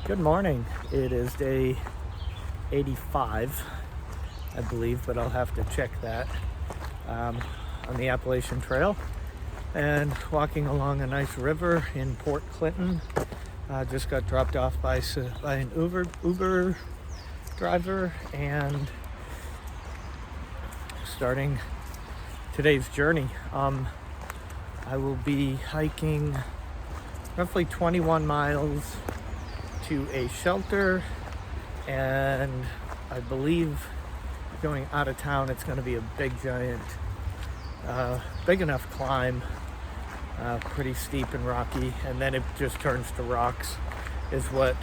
Good morning. It is day 85, I believe, but I'll have to check that, on the Appalachian Trail, and walking along a nice river in Port Clinton. Just got dropped off by an Uber driver, and starting today's journey. I will be hiking roughly 21 miles to a shelter, and I believe going out of town it's going to be a big giant, big enough climb, pretty steep and rocky, and then it just turns to rocks is what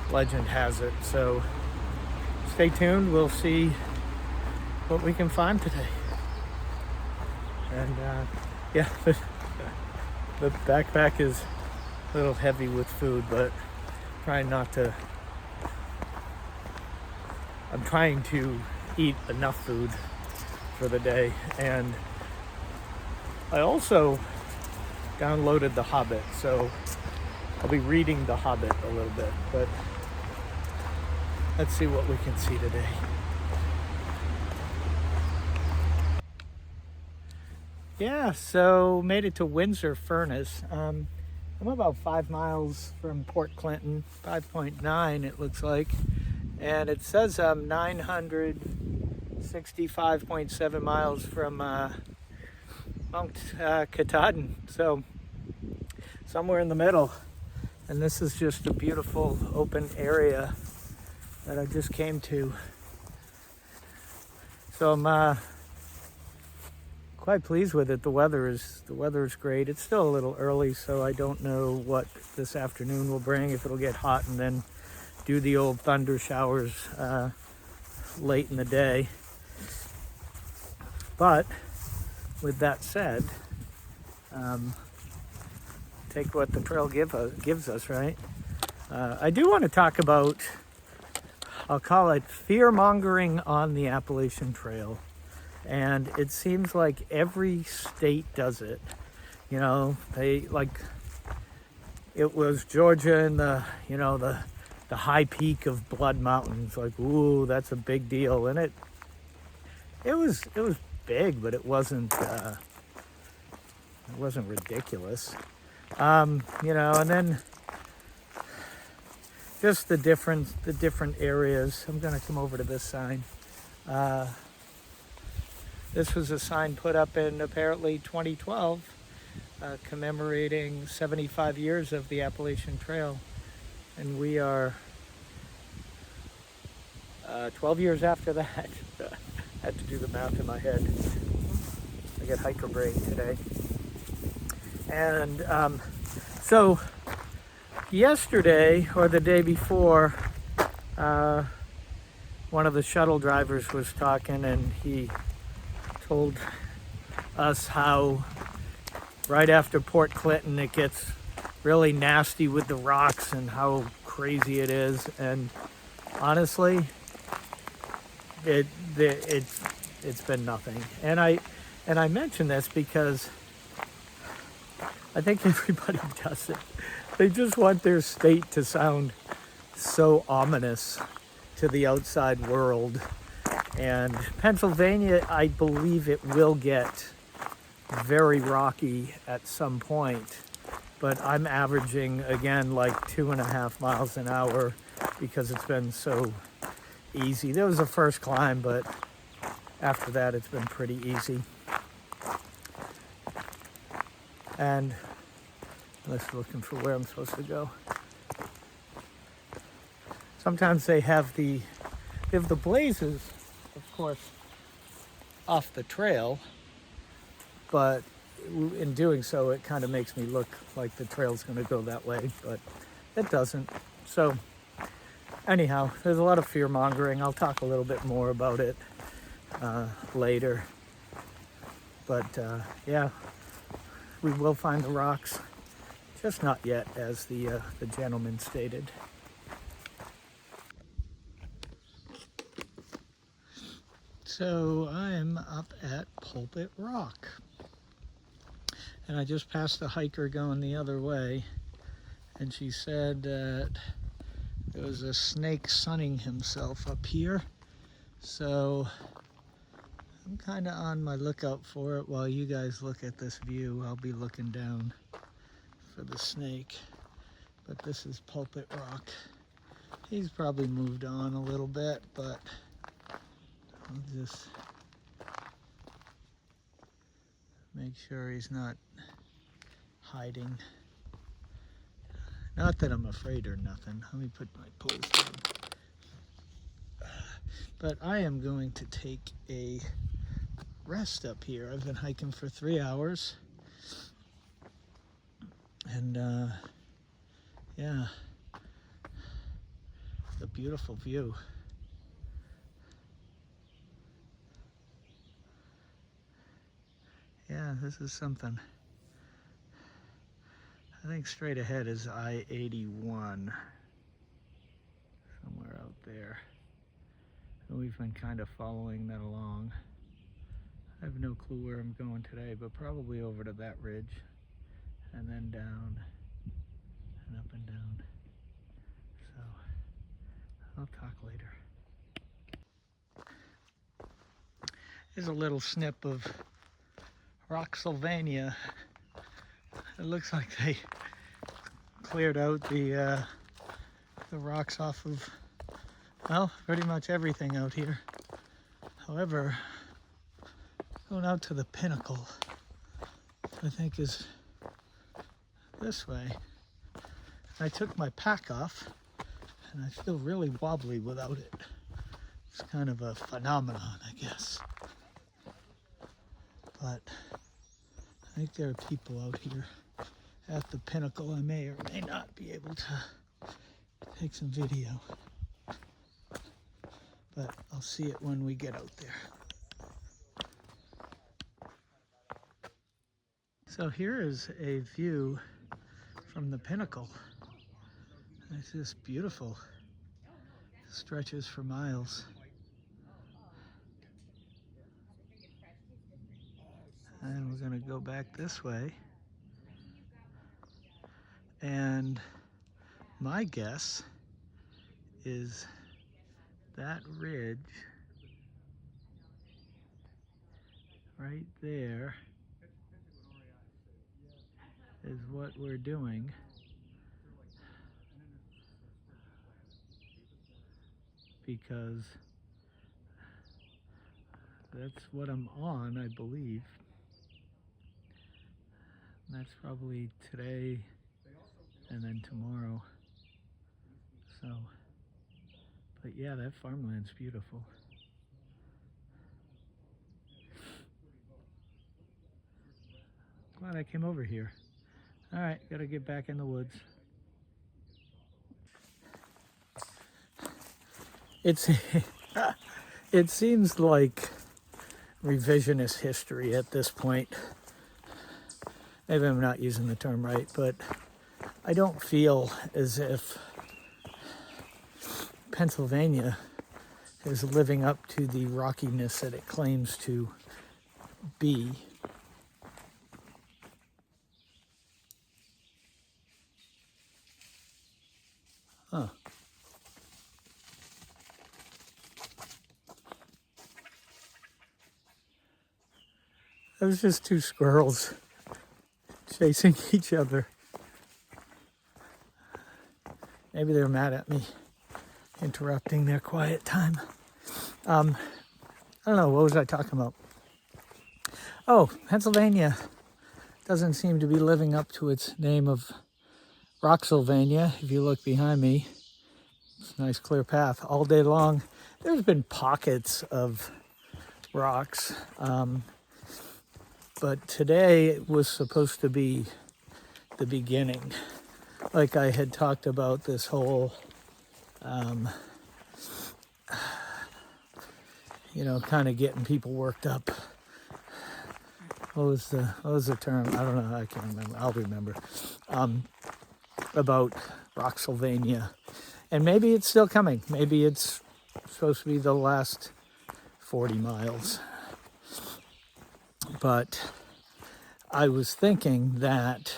legend has it. So stay tuned, we'll see what we can find today. And yeah, the backpack is a little heavy with food, but I'm trying to eat enough food for the day. And I also downloaded The Hobbit, so I'll be reading The Hobbit a little bit, but let's see what we can see today. Yeah, so made it to Windsor Furnace. I'm about 5 miles from Port Clinton, 5.9 it looks like, and it says I'm 965.7 miles from Mount Katahdin, so somewhere in the middle. And this is just a beautiful open area that I just came to. So I'm quite pleased with it. The weather is great. It's still a little early, so I don't know what this afternoon will bring, if it'll get hot and then do the old thunder showers late in the day. But with that said, take what the trail gives us, right? I do want to talk about, I'll call it fear-mongering on the Appalachian Trail. And it seems like every state does it. You know, it was Georgia and the high peak of Blood Mountains. Like, ooh, that's a big deal. And it was big, but it wasn't ridiculous. And then just the different areas. I'm gonna come over to this sign. This was a sign put up in apparently 2012, commemorating 75 years of the Appalachian Trail. And we are 12 years after that. I had to do the math in my head. I get hiker brain today. And so yesterday, or the day before, one of the shuttle drivers was talking, and he told us how right after Port Clinton it gets really nasty with the rocks and how crazy it is. And honestly, it's been nothing. And I mention this because I think everybody does it. They just want their state to sound so ominous to the outside world. And Pennsylvania, I believe it will get very rocky at some point, but I'm averaging, again, like 2.5 miles an hour because it's been so easy. There was a first climb, but after that it's been pretty easy. And I'm just looking for where I'm supposed to go. Sometimes they have the blazes, of course, off the trail, but in doing so it kind of makes me look like the trail's going to go that way, but it doesn't. So anyhow, there's a lot of fear mongering. I'll talk a little bit more about it later, but yeah, we will find the rocks, just not yet, as the gentleman stated. So I'm up at Pulpit Rock, and I just passed the hiker going the other way, and she said that there was a snake sunning himself up here. So I'm kind of on my lookout for it. While you guys look at this view, I'll be looking down for the snake. But this is Pulpit Rock. He's probably moved on a little bit, but I'll just make sure he's not hiding. Not that I'm afraid or nothing. Let me put my poles down. But I am going to take a rest up here. I've been hiking for 3 hours. And yeah, it's a beautiful view. Yeah, this is something. I think straight ahead is I-81, somewhere out there. And we've been kind of following that along. I have no clue where I'm going today, but probably over to that ridge, and then down, and up and down. So, I'll talk later. Here's a little snip of Rocksylvania. It looks like they cleared out the rocks off of, well, pretty much everything out here. However, going out to the Pinnacle, I think is this way. I took my pack off, and I feel really wobbly without it. It's kind of a phenomenon, I guess. But I think there are people out here at the Pinnacle. I may or may not be able to take some video, but I'll see it when we get out there. So here is a view from the Pinnacle. It's just beautiful. It stretches for miles. And we're going to go back this way. And my guess is that ridge right there is what we're doing. Because that's what I'm on, I believe. And that's probably today and then tomorrow. So, but yeah, that farmland's beautiful. Glad I came over here. All right, gotta get back in the woods. It seems like revisionist history at this point. Maybe I'm not using the term right, but I don't feel as if Pennsylvania is living up to the rockiness that it claims to be. Huh. It was just two squirrels chasing each other. Maybe they're mad at me interrupting their quiet time. I don't know, what was I talking about? Oh, Pennsylvania doesn't seem to be living up to its name of Rocksylvania. If you look behind me, it's a nice clear path all day long. There's been pockets of rocks, but today it was supposed to be the beginning. Like I had talked about this whole, kind of getting people worked up. What was the term? I don't know. I can't remember. I'll remember. About Rocksylvania. And maybe it's still coming. Maybe it's supposed to be the last 40 miles. But I was thinking that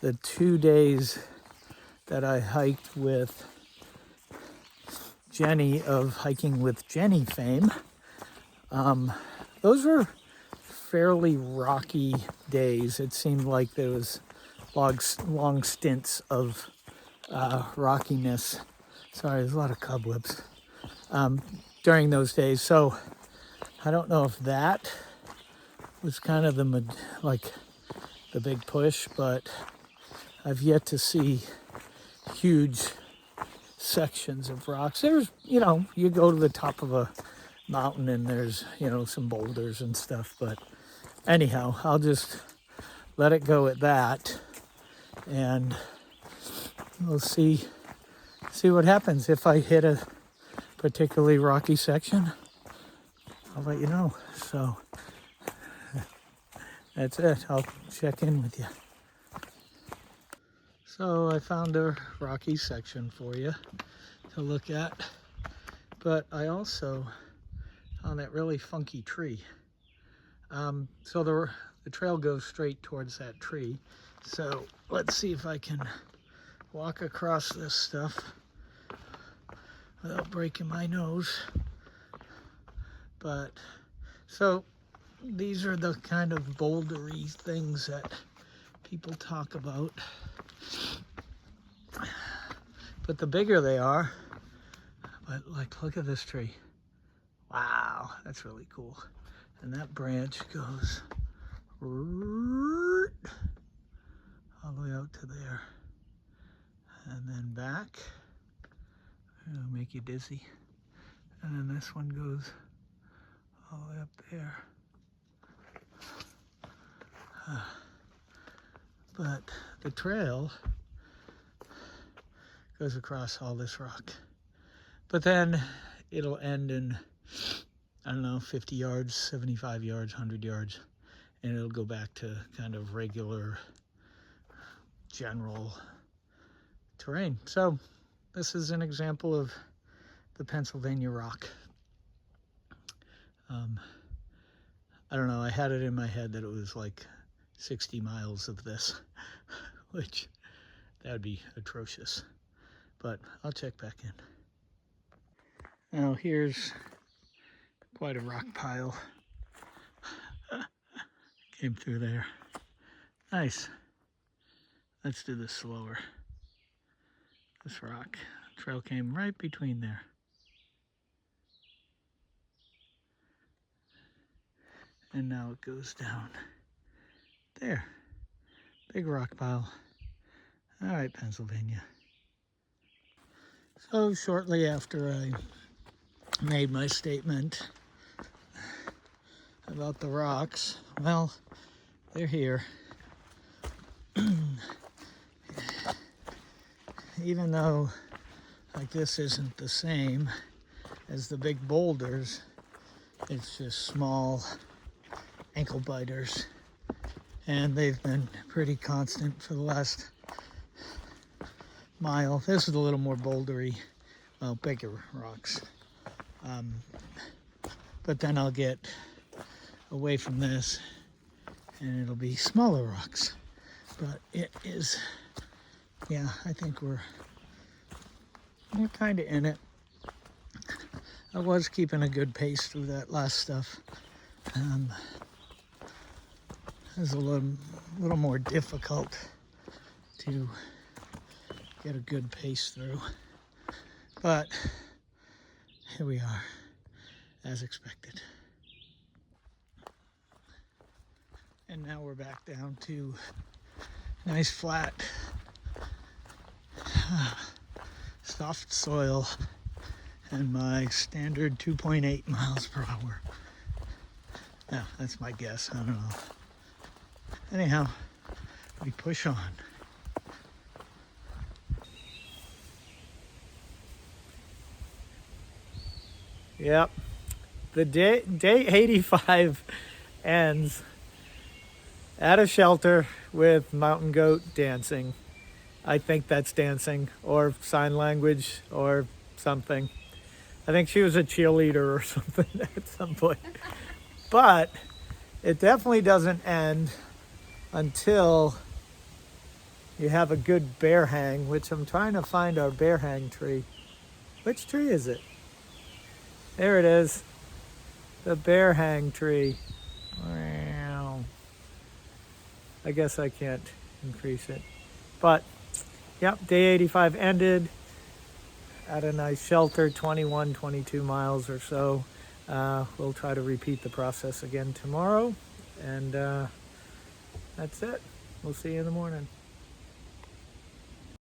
the 2 days that I hiked with Jenny of Hiking with Jenny fame. Those were fairly rocky days. It seemed like there was long stints of rockiness. Sorry, there's a lot of cobwebs during those days. So I don't know if that was kind of the big push, but I've yet to see huge sections of rocks. There's, you go to the top of a mountain and there's, some boulders and stuff, but anyhow, I'll just let it go at that, and we'll see what happens. If I hit a particularly rocky section, I'll let you know. So that's it. I'll check in with you. So I found a rocky section for you to look at, but I also found that really funky tree. So the trail goes straight towards that tree. So let's see if I can walk across this stuff without breaking my nose. But so these are the kind of bouldery things that people talk about. But the bigger they are, but look at this tree. Wow, that's really cool. And that branch goes all the way out to there. And then back. It'll make you dizzy. And then this one goes all the way up there. But the trail goes across all this rock. But then it'll end in, 50 yards, 75 yards, 100 yards, and it'll go back to kind of regular, general terrain. So this is an example of the Pennsylvania rock. I don't know, I had it in my head that it was like 60 miles of this, which that would be atrocious, but I'll check back in. Now here's quite a rock pile. Came through there. Nice. Let's do this slower. This rock trail came right between there. And now it goes down there. Big rock pile. All right, Pennsylvania. So shortly after I made my statement about the rocks, well, they're here. Even though this isn't the same as the big boulders, it's just small ankle biters, and they've been pretty constant for the last mile. This is a little more bouldery, well, bigger rocks, but then I'll get away from this and it'll be smaller rocks. But it is, yeah, I think we're kind of in it. I was keeping a good pace through that last stuff. It was a little more difficult to get a good pace through, but here we are, as expected. And now we're back down to nice flat, soft soil, and my standard 2.8 miles per hour. Yeah, that's my guess, I don't know. Anyhow, we push on. Yep, the day 85 ends at a shelter with mountain goat dancing. I think that's dancing or sign language or something. I think she was a cheerleader or something at some point. But it definitely doesn't end until you have a good bear hang, which I'm trying to find our bear hang tree. Which tree is it? There it is. The bear hang tree. Wow. I guess I can't increase it. But, yep, day 85 ended at a nice shelter, 21, 22 miles or so. We'll try to repeat the process again tomorrow. And that's it. We'll see you in the morning.